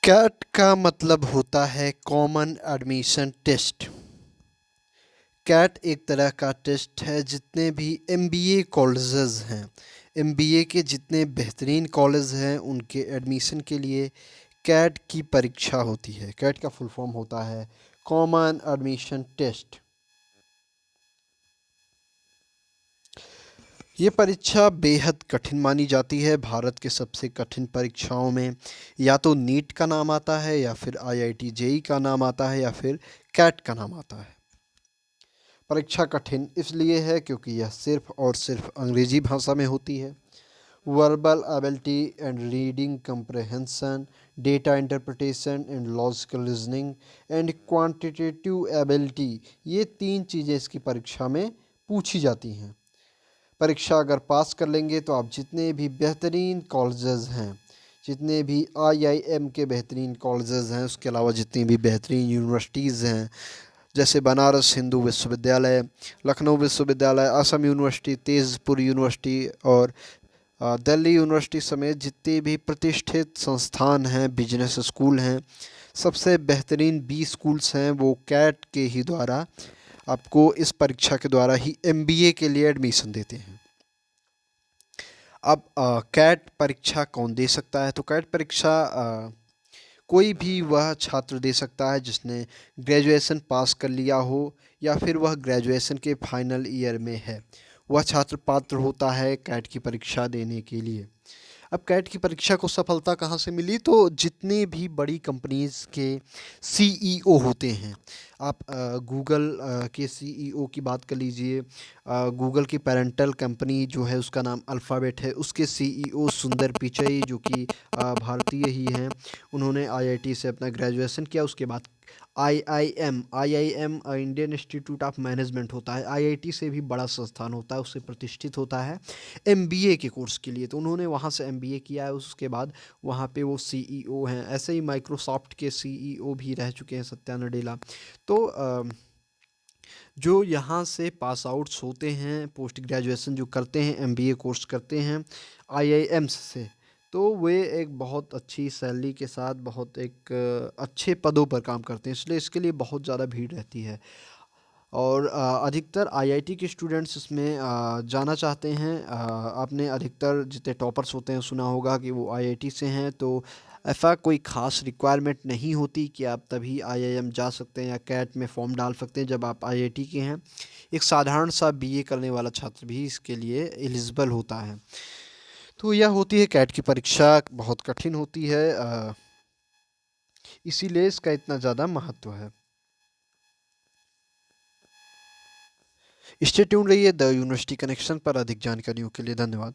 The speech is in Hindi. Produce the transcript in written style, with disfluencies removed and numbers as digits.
कैट का मतलब होता है कॉमन एडमिशन टेस्ट। कैट एक तरह का टेस्ट है। जितने भी एमबीए कॉलेजेस हैं, एमबीए के जितने बेहतरीन कॉलेज हैं, उनके एडमिशन के लिए कैट की परीक्षा होती है। कैट का फुल फॉर्म होता है कॉमन एडमिशन टेस्ट। ये परीक्षा बेहद कठिन मानी जाती है। भारत के सबसे कठिन परीक्षाओं में या तो नीट का नाम आता है, या फिर आईआईटी जेई का नाम आता है, या फिर कैट का नाम आता है। परीक्षा कठिन इसलिए है क्योंकि यह सिर्फ और सिर्फ अंग्रेजी भाषा में होती है। Verbal ability and reading comprehension, data interpretation and logical reasoning and quantitative ability, ये तीन चीज़ें इसकी परीक्षा में पूछी जाती हैं। परीक्षा अगर पास कर लेंगे तो आप जितने भी बेहतरीन कॉलेजेस हैं, जितने भी आईआईएम के बेहतरीन कॉलेजेस हैं, उसके अलावा जितनी भी बेहतरीन यूनिवर्सिटीज़ हैं, जैसे बनारस हिंदू विश्वविद्यालय, लखनऊ विश्वविद्यालय, असम यूनिवर्सिटी, तेजपुर यूनिवर्सिटी और दिल्ली यूनिवर्सिटी समेत जितने भी प्रतिष्ठित संस्थान हैं, बिजनेस स्कूल हैं, सबसे बेहतरीन 20 स्कूल्स हैं, वो कैट के ही द्वारा आपको इस परीक्षा के द्वारा ही एमबीए के लिए एडमिशन देते हैं। अब कैट परीक्षा कौन दे सकता है? तो कैट परीक्षा कोई भी वह छात्र दे सकता है जिसने ग्रेजुएशन पास कर लिया हो, या फिर वह ग्रेजुएशन के फाइनल ईयर में है। वह छात्र पात्र होता है कैट की परीक्षा देने के लिए। अब कैट की परीक्षा को सफलता कहाँ से मिली? तो जितनी भी बड़ी कंपनीज़ के सीईओ होते हैं, आप गूगल के सीईओ की बात कर लीजिए। गूगल की पेरेंटल कंपनी जो है उसका नाम अल्फ़ाबेट है, उसके सीईओ सुंदर पिचई, जो कि भारतीय ही हैं। उन्होंने आईआईटी से अपना ग्रेजुएशन किया। उसके बाद IIM Indian institute of management होता है, आईआईटी से भी बड़ा संस्थान होता है, उससे प्रतिष्ठित होता है एमबीए के कोर्स के लिए। तो उन्होंने वहाँ से एमबीए किया है, उसके बाद वहाँ पे वो सीईओ हैं। ऐसे ही माइक्रोसॉफ्ट के सीईओ भी रह चुके हैं, सत्या नडेला। तो जो यहाँ से पास आउट्स होते हैं, पोस्ट ग्रेजुएशन जो करते हैं, एमबीए कोर्स करते हैं आईआईएम्स से, तो वे एक बहुत अच्छी सैलरी के साथ बहुत एक अच्छे पदों पर काम करते हैं, इसलिए इसके लिए बहुत ज़्यादा भीड़ रहती है। और अधिकतर आईआईटी के स्टूडेंट्स इसमें जाना चाहते हैं। आपने अधिकतर जितने टॉपर्स होते हैं सुना होगा कि वो आईआईटी से हैं, तो ऐसा कोई ख़ास रिक्वायरमेंट नहीं होती कि आप तभी आईआईएम जा सकते हैं या कैट में फॉर्म डाल सकते हैं जब आप आईआईटी के हैं। एक साधारण सा बीए करने वाला छात्र भी इसके लिए एलिजिबल होता है। तो यह होती है कैट की परीक्षा, बहुत कठिन होती है, इसीलिए इसका इतना ज़्यादा महत्व है। स्टे ट्यून्ड रहिए द यूनिवर्सिटी कनेक्शन पर। अधिक जानकारियों के लिए धन्यवाद।